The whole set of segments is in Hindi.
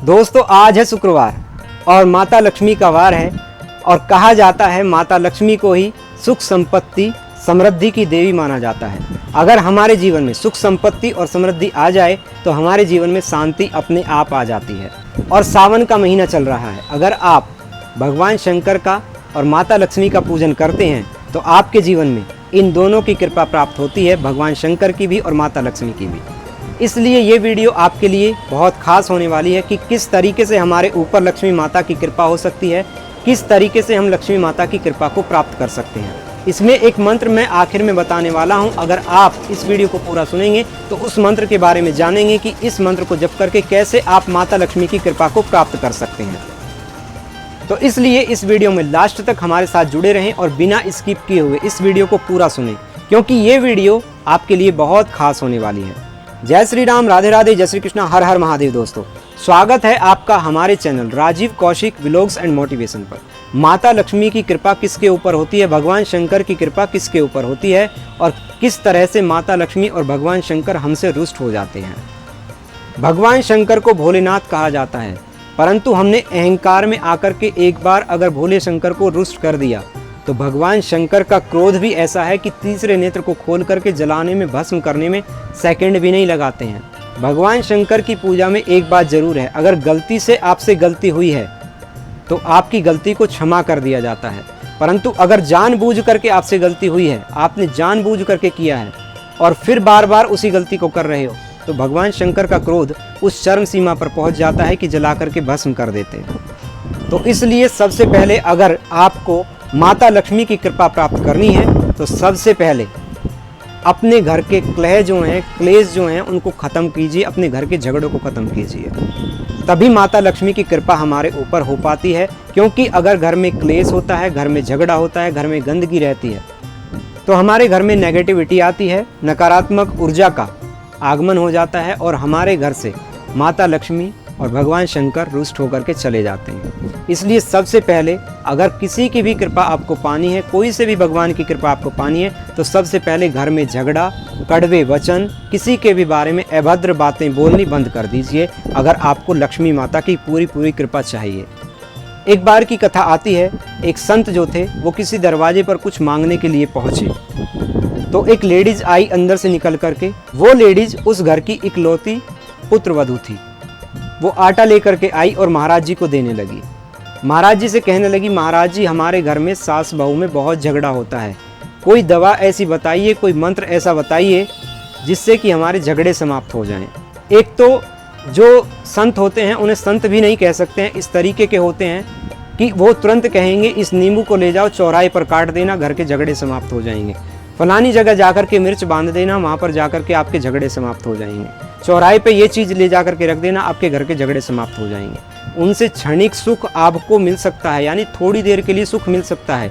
दोस्तों आज है शुक्रवार और माता लक्ष्मी का वार है और कहा जाता है माता लक्ष्मी को ही सुख संपत्ति समृद्धि की देवी माना जाता है। अगर हमारे जीवन में सुख संपत्ति और समृद्धि आ जाए तो हमारे जीवन में शांति अपने आप आ जाती है। और सावन का महीना चल रहा है, अगर आप भगवान शंकर का और माता लक्ष्मी का पूजन करते हैं तो आपके जीवन में इन दोनों की कृपा प्राप्त होती है, भगवान शंकर की भी और माता लक्ष्मी की भी। इसलिए ये वीडियो आपके लिए बहुत खास होने वाली है कि किस तरीके से हमारे ऊपर लक्ष्मी माता की कृपा हो सकती है, किस तरीके से हम लक्ष्मी माता की कृपा को प्राप्त कर सकते हैं। इसमें एक मंत्र मैं आखिर में बताने वाला हूं। अगर आप इस वीडियो को पूरा सुनेंगे तो उस मंत्र के बारे में जानेंगे कि इस मंत्र को जप करके कैसे आप माता लक्ष्मी की कृपा को प्राप्त कर सकते हैं। तो इसलिए इस वीडियो में लास्ट तक हमारे साथ जुड़े रहें और बिना स्किप किए हुए इस वीडियो को पूरा सुनें, क्योंकि ये वीडियो आपके लिए बहुत खास होने वाली है। जय श्री राम, राधे राधे, जय श्री कृष्णा, हर हर महादेव। दोस्तों स्वागत है आपका हमारे channel Rajiv Kaushik vlogs and motivation पर। माता लक्ष्मी की कृपा किसके ऊपर होती है, भगवान शंकर की कृपा किसके ऊपर होती है और किस तरह से माता लक्ष्मी और भगवान शंकर हमसे रुष्ट हो जाते हैं। भगवान शंकर को भोलेनाथ कहा जाता है, परंतु हमने अहंकार में आकर के एक बार अगर भोले शंकर को रुष्ट कर दिया तो भगवान शंकर का क्रोध भी ऐसा है कि तीसरे नेत्र को खोल करके जलाने में, भस्म करने में सेकंड भी नहीं लगाते हैं। भगवान शंकर की पूजा में एक बात जरूर है, अगर गलती से आपसे गलती हुई है तो आपकी गलती को क्षमा कर दिया जाता है, परंतु अगर जानबूझ करके आपसे गलती हुई है, आपने जानबूझ करके किया है और फिर बार बार उसी गलती को कर रहे हो तो भगवान शंकर का क्रोध उस चरम सीमा पर पहुंच जाता है कि जला करके भस्म कर देते हैं। तो इसलिए सबसे पहले अगर आपको माता लक्ष्मी की कृपा प्राप्त करनी है तो सबसे पहले अपने घर के क्लेश जो हैं उनको ख़त्म कीजिए, अपने घर के झगड़ों को ख़त्म कीजिए, तभी माता लक्ष्मी की कृपा हमारे ऊपर हो पाती है। क्योंकि अगर घर में क्लेश होता है, घर में झगड़ा होता है, घर में गंदगी रहती है तो हमारे घर में नेगेटिविटी आती है, नकारात्मक ऊर्जा का आगमन हो जाता है और हमारे घर से माता लक्ष्मी और भगवान शंकर रुष्ट होकर के चले जाते हैं। इसलिए सबसे पहले अगर किसी की भी कृपा आपको पानी है, कोई से भी भगवान की कृपा आपको पानी है, तो सबसे पहले घर में झगड़ा, कड़वे वचन, किसी के भी बारे में अभद्र बातें बोलनी बंद कर दीजिए अगर आपको लक्ष्मी माता की पूरी कृपा चाहिए। एक बार की कथा आती है, एक संत जो थे वो किसी दरवाजे पर कुछ मांगने के लिए पहुँचे तो एक लेडीज आई अंदर से निकल करके। वो लेडीज उस घर की इकलौती पुत्रवधू थी। वो आटा लेकर के आई और महाराज जी को देने लगी। महाराज जी से कहने लगी, महाराज जी हमारे घर में सास बहू में बहुत झगड़ा होता है, कोई दवा ऐसी बताइए, कोई मंत्र ऐसा बताइए जिससे कि हमारे झगड़े समाप्त हो जाएं। एक तो जो संत होते हैं उन्हें संत भी नहीं कह सकते हैं, इस तरीके के होते हैं कि वो तुरंत कहेंगे इस नींबू को ले जाओ चौराहे पर काट देना, घर के झगड़े समाप्त हो जाएंगे। फलानी जगह जाकर के मिर्च बांध देना, वहाँ पर जाकर के आपके झगड़े समाप्त हो जाएंगे। चौराहे पे ये चीज़ ले जाकर के रख देना, आपके घर के झगड़े समाप्त हो जाएंगे। उनसे क्षणिक सुख आपको मिल सकता है, यानी थोड़ी देर के लिए सुख मिल सकता है,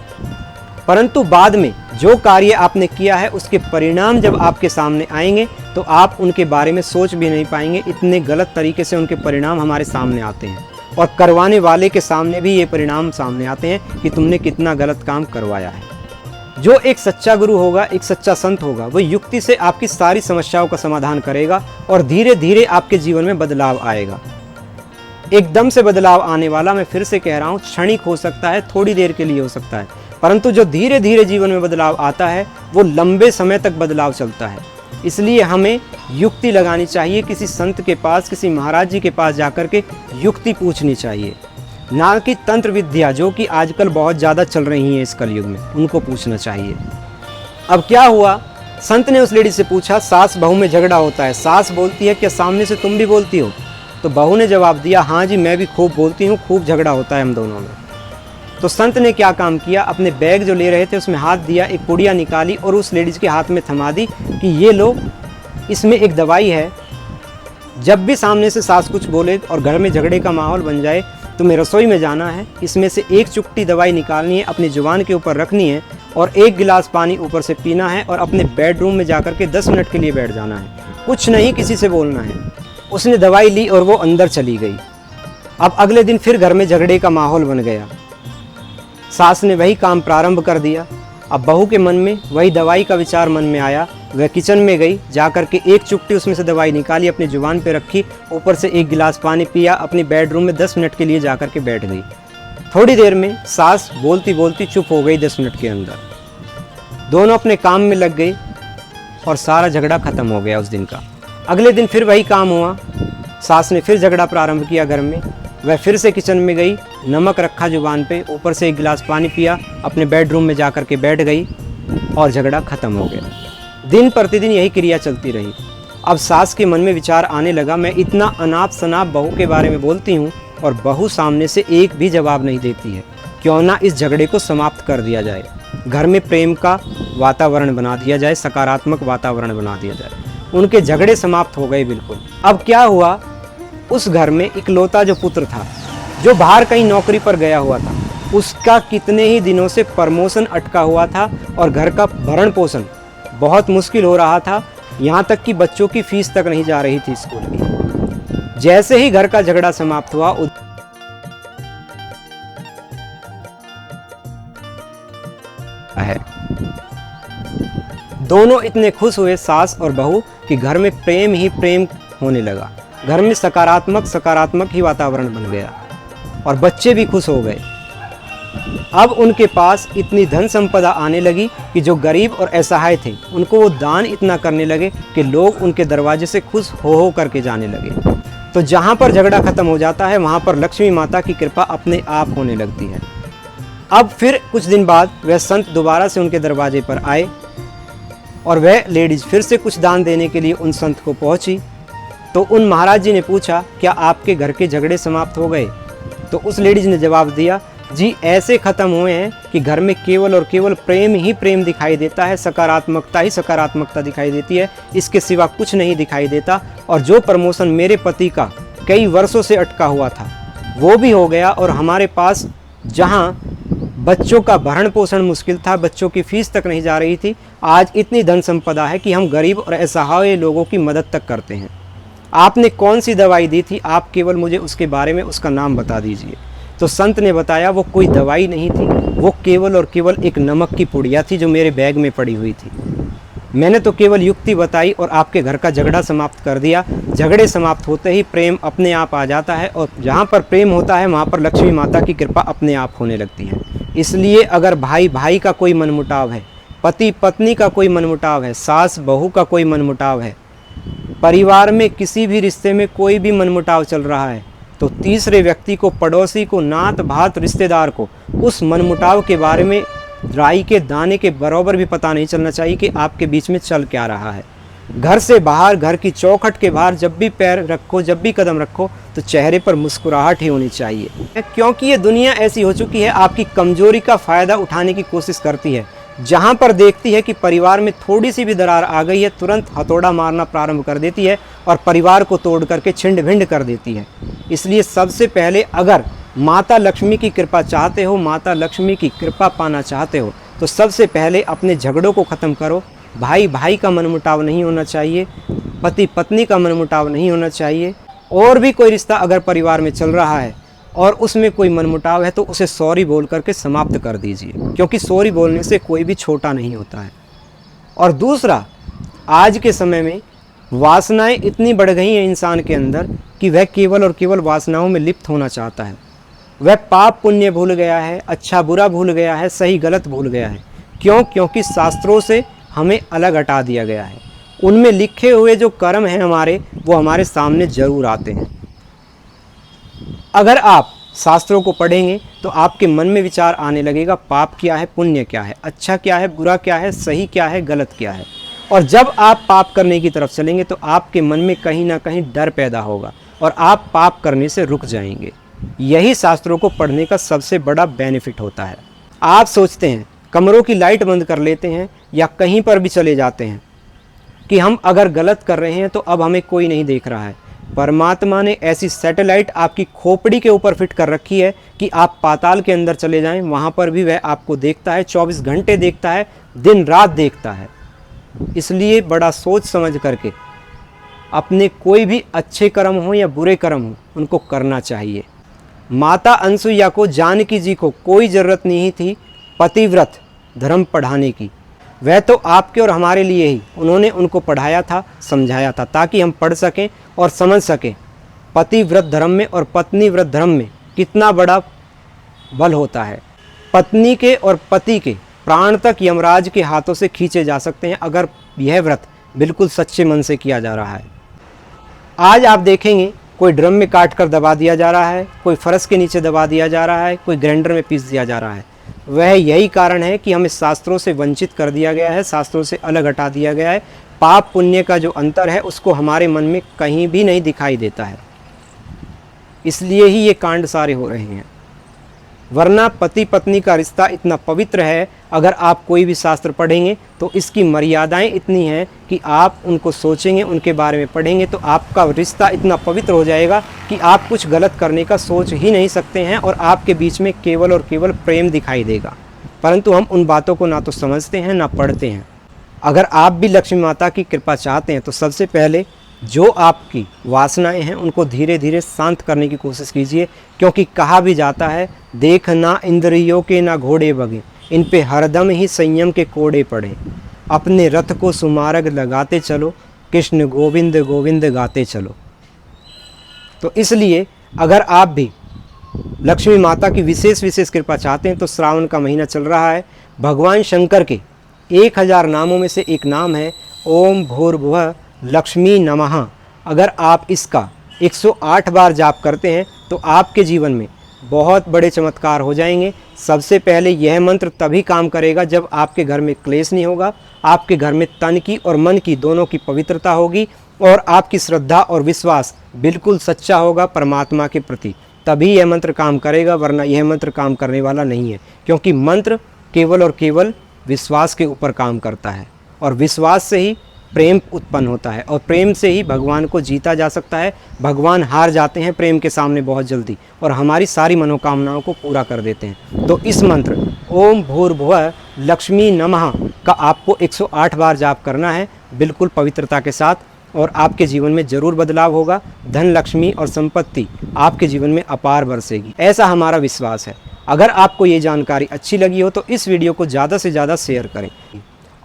परंतु बाद में जो कार्य आपने किया है उसके परिणाम जब आपके सामने आएंगे तो आप उनके बारे में सोच भी नहीं पाएंगे। इतने गलत तरीके से उनके परिणाम हमारे सामने आते हैं और करवाने वाले के सामने भी ये परिणाम सामने आते हैं कि तुमने कितना गलत काम करवाया है। जो एक सच्चा गुरु होगा, एक सच्चा संत होगा, वो युक्ति से आपकी सारी समस्याओं का समाधान करेगा और धीरे धीरे आपके जीवन में बदलाव आएगा। एकदम से बदलाव आने वाला, मैं फिर से कह रहा हूँ, क्षणिक हो सकता है, थोड़ी देर के लिए हो सकता है, परंतु जो धीरे धीरे जीवन में बदलाव आता है वो लंबे समय तक बदलाव चलता है। इसलिए हमें युक्ति लगानी चाहिए, किसी संत के पास, किसी महाराज जी के पास जाकर के युक्ति पूछनी चाहिए, ना कि तंत्र विद्या जो कि आजकल बहुत ज़्यादा चल रही हैं इस कलयुग में, उनको पूछना चाहिए। अब क्या हुआ, संत ने उस लेडी से पूछा सास बहू में झगड़ा होता है। सास बोलती है क्या सामने से तुम भी बोलती हो? तो बहू ने जवाब दिया हाँ जी मैं भी खूब बोलती हूँ, खूब झगड़ा होता है हम दोनों में। तो संत ने क्या काम किया, अपने बैग जो ले रहे थे उसमें हाथ दिया, एक पुड़िया निकाली और उस लेडीज के हाथ में थमा दी कि ये लो, इसमें एक दवाई है, जब भी सामने से सास कुछ बोले और घर में झगड़े का माहौल बन जाए तुम्हें रसोई में जाना है, इसमें से एक चुटकी दवाई निकालनी है, अपनी जुबान के ऊपर रखनी है और एक गिलास पानी ऊपर से पीना है और अपने बेडरूम में जाकर के 10 मिनट के लिए बैठ जाना है, कुछ नहीं किसी से बोलना है। उसने दवाई ली और वो अंदर चली गई। अब अगले दिन फिर घर में झगड़े का माहौल बन गया। सास ने वही काम प्रारंभ कर दिया। अब बहू के मन में वही दवाई का विचार मन में आया वह किचन में गई, जा कर के एक चुटकी उसमें से दवाई निकाली, अपनी जुबान पे रखी, ऊपर से एक गिलास पानी पिया, अपनी बेडरूम में 10 मिनट के लिए जा कर के बैठ गई। थोड़ी देर में सास बोलती बोलती चुप हो गई 10 मिनट के अंदर। दोनों अपने काम में लग गई और सारा झगड़ा खत्म हो गया उस दिन का। अगले दिन फिर वही काम हुआ, सास ने फिर झगड़ा प्रारंभ किया घर में। वह फिर से किचन में गई, नमक रखा जुबान पे, ऊपर से एक गिलास पानी पिया, अपने बेडरूम में जा कर के बैठ गई और झगड़ा खत्म हो गया। दिन प्रतिदिन यही क्रिया चलती रही। अब सास के मन में विचार आने लगा, मैं इतना अनाप शनाप बहू के बारे में बोलती हूँ और बहू सामने से एक भी जवाब नहीं देती है, क्यों ना इस झगड़े को समाप्त कर दिया जाए, घर में प्रेम का वातावरण बना दिया जाए, सकारात्मक वातावरण बना दिया जाए। उनके झगड़े समाप्त हो गए बिल्कुल। अब क्या हुआ, उस घर में इकलौता जो पुत्र था, जो बाहर कहीं नौकरी पर गया हुआ था, उसका कितने ही दिनों से प्रमोशन अटका हुआ था और घर का भरण पोषण बहुत मुश्किल हो रहा था। यहाँ तक कि बच्चों की फीस तक नहीं जा रही थी स्कूल की। जैसे ही घर का झगड़ा समाप्त हुआ, है दोनों इतने खुश हुए सास और बहू कि घर में प्रेम ही प्रेम होने लगा। घर में सकारात्मक ही वातावरण बन गया और बच्चे भी खुश हो गए। अब उनके पास इतनी धन संपदा आने लगी कि जो गरीब और असहाय थे उनको वो दान इतना करने लगे कि लोग उनके दरवाजे से खुश हो करके जाने लगे। तो जहाँ पर झगड़ा खत्म हो जाता है वहाँ पर लक्ष्मी माता की कृपा अपने आप होने लगती है। अब फिर कुछ दिन बाद वह संत दोबारा से उनके दरवाजे पर आए और वह लेडीज फिर से कुछ दान देने के लिए उन संत को पहुंची। तो उन महाराज जी ने पूछा, क्या आपके घर के झगड़े समाप्त हो गए? तो उस लेडीज ने जवाब दिया, जी ऐसे ख़त्म हुए हैं कि घर में केवल और केवल प्रेम ही प्रेम दिखाई देता है, सकारात्मकता ही सकारात्मकता दिखाई देती है, इसके सिवा कुछ नहीं दिखाई देता। और जो प्रमोशन मेरे पति का कई वर्षों से अटका हुआ था वो भी हो गया और हमारे पास जहाँ बच्चों का भरण पोषण मुश्किल था, बच्चों की फीस तक नहीं जा रही थी, आज इतनी धन संपदा है कि हम गरीब और असहाय लोगों की मदद तक करते हैं। आपने कौन सी दवाई दी थी, आप केवल मुझे उसके बारे में उसका नाम बता दीजिए। तो संत ने बताया, वो कोई दवाई नहीं थी, वो केवल और केवल एक नमक की पुड़िया थी जो मेरे बैग में पड़ी हुई थी। मैंने तो केवल युक्ति बताई और आपके घर का झगड़ा समाप्त कर दिया। झगड़े समाप्त होते ही प्रेम अपने आप आ जाता है और जहाँ पर प्रेम होता है वहाँ पर लक्ष्मी माता की कृपा अपने आप होने लगती है। इसलिए अगर भाई भाई का कोई मनमुटाव है, पति पत्नी का कोई मनमुटाव है, सास बहू का कोई मनमुटाव है, परिवार में किसी भी रिश्ते में कोई भी मनमुटाव चल रहा है, तो तीसरे व्यक्ति को, पड़ोसी को, नात भात रिश्तेदार को उस मनमुटाव के बारे में राई के दाने के बराबर भी पता नहीं चलना चाहिए कि आपके बीच में चल क्या रहा है। घर से बाहर, घर की चौखट के बाहर जब भी पैर रखो, जब भी कदम रखो, तो चेहरे पर मुस्कुराहट ही होनी चाहिए, क्योंकि ये दुनिया ऐसी हो चुकी है, आपकी कमजोरी का फ़ायदा उठाने की कोशिश करती है। जहाँ पर देखती है कि परिवार में थोड़ी सी भी दरार आ गई है, तुरंत हथौड़ा मारना प्रारंभ कर देती है और परिवार को तोड़ करके छिंड भिंड कर देती है। इसलिए सबसे पहले अगर माता लक्ष्मी की कृपा चाहते हो, माता लक्ष्मी की कृपा पाना चाहते हो, तो सबसे पहले अपने झगड़ों को ख़त्म करो। भाई भाई का मनमुटाव नहीं होना चाहिए, पति पत्नी का मनमुटाव नहीं होना चाहिए। और भी कोई रिश्ता अगर परिवार में चल रहा है और उसमें कोई मनमुटाव है तो उसे सॉरी बोल करके समाप्त कर दीजिए, क्योंकि सॉरी बोलने से कोई भी छोटा नहीं होता है। और दूसरा, आज के समय में वासनाएं इतनी बढ़ गई हैं इंसान के अंदर कि वह केवल और केवल वासनाओं में लिप्त होना चाहता है। वह पाप पुण्य भूल गया है, अच्छा बुरा भूल गया है, सही गलत भूल गया है। क्यों? क्योंकि शास्त्रों से हमें अलग हटा दिया गया है। उनमें लिखे हुए जो कर्म हैं हमारे, वो हमारे सामने जरूर आते हैं। अगर आप शास्त्रों को पढ़ेंगे तो आपके मन में विचार आने लगेगा, पाप क्या है, पुण्य क्या है, अच्छा क्या है, बुरा क्या है, सही क्या है, गलत क्या है। और जब आप पाप करने की तरफ चलेंगे तो आपके मन में कहीं ना कहीं डर पैदा होगा और आप पाप करने से रुक जाएंगे। यही शास्त्रों को पढ़ने का सबसे बड़ा बेनिफिट होता है। आप सोचते हैं, कमरों की लाइट बंद कर लेते हैं या कहीं पर भी चले जाते हैं कि हम अगर गलत कर रहे हैं तो अब हमें कोई नहीं देख रहा है। परमात्मा ने ऐसी सैटेलाइट आपकी खोपड़ी के ऊपर फिट कर रखी है कि आप पाताल के अंदर चले जाएं, वहाँ पर भी वह आपको देखता है, 24 घंटे देखता है, दिन रात देखता है। इसलिए बड़ा सोच समझ करके अपने कोई भी अच्छे कर्म हो या बुरे कर्म हो उनको करना चाहिए। माता अनसुईया को, जानकी जी को कोई ज़रूरत नहीं थी पतिव्रत धर्म पढ़ाने की। वह तो आपके और हमारे लिए ही उन्होंने उनको पढ़ाया था, समझाया था, ताकि हम पढ़ सकें और समझ सकें पति व्रत धर्म में और पत्नी व्रत धर्म में कितना बड़ा बल होता है। पत्नी के और पति के प्राण तक यमराज के हाथों से खींचे जा सकते हैं अगर यह व्रत बिल्कुल सच्चे मन से किया जा रहा है। आज आप देखेंगे कोई ड्रम में काट कर दबा दिया जा रहा है, कोई फरस के नीचे दबा दिया जा रहा है, कोई ग्राइंडर में पीस दिया जा रहा है। वह यही कारण है कि हमें शास्त्रों से वंचित कर दिया गया है, शास्त्रों से अलग हटा दिया गया है। पाप पुण्य का जो अंतर है उसको हमारे मन में कहीं भी नहीं दिखाई देता है, इसलिए ही ये कांड सारे हो रहे हैं। वरना पति पत्नी का रिश्ता इतना पवित्र है, अगर आप कोई भी शास्त्र पढ़ेंगे तो इसकी मर्यादाएं इतनी हैं कि आप उनको सोचेंगे, उनके बारे में पढ़ेंगे तो आपका रिश्ता इतना पवित्र हो जाएगा कि आप कुछ गलत करने का सोच ही नहीं सकते हैं और आपके बीच में केवल और केवल प्रेम दिखाई देगा। परंतु हम उन बातों को ना तो समझते हैं ना पढ़ते हैं। अगर आप भी लक्ष्मी माता की कृपा चाहते हैं तो सबसे पहले जो आपकी वासनाएं हैं उनको धीरे धीरे शांत करने की कोशिश कीजिए, क्योंकि कहा भी जाता है देख ना इंद्रियों के ना घोड़े बगे, इन पे हरदम ही संयम के कोड़े पड़े। अपने रथ को सुमार्ग लगाते चलो, कृष्ण गोविंद गोविंद गाते चलो। तो इसलिए अगर आप भी लक्ष्मी माता की विशेष कृपा चाहते हैं तो श्रावण का महीना चल रहा है। भगवान शंकर के 1000 नामों में से एक नाम है ओम भूर्भुवः लक्ष्मी नमः। अगर आप इसका 108 बार जाप करते हैं तो आपके जीवन में बहुत बड़े चमत्कार हो जाएंगे। सबसे पहले यह मंत्र तभी काम करेगा जब आपके घर में क्लेश नहीं होगा, आपके घर में तन की और मन की दोनों की पवित्रता होगी और आपकी श्रद्धा और विश्वास बिल्कुल सच्चा होगा परमात्मा के प्रति, तभी यह मंत्र काम करेगा। वरना यह मंत्र काम करने वाला नहीं है, क्योंकि मंत्र केवल और केवल विश्वास के ऊपर काम करता है और विश्वास से ही प्रेम उत्पन्न होता है और प्रेम से ही भगवान को जीता जा सकता है। भगवान हार जाते हैं प्रेम के सामने बहुत जल्दी और हमारी सारी मनोकामनाओं को पूरा कर देते हैं। तो इस मंत्र ओम भूर्भुवः लक्ष्मी नमः का आपको 108 बार जाप करना है बिल्कुल पवित्रता के साथ, और आपके जीवन में जरूर बदलाव होगा। धन लक्ष्मी और संपत्ति आपके जीवन में अपार बरसेगी, ऐसा हमारा विश्वास है। अगर आपको ये जानकारी अच्छी लगी हो तो इस वीडियो को ज़्यादा से ज़्यादा शेयर करें,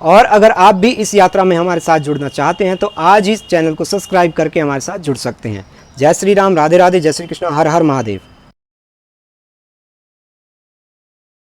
और अगर आप भी इस यात्रा में हमारे साथ जुड़ना चाहते हैं तो आज इस चैनल को सब्सक्राइब करके हमारे साथ जुड़ सकते हैं। जय श्री राम, राधे राधे, जय श्री कृष्ण, हर हर महादेव।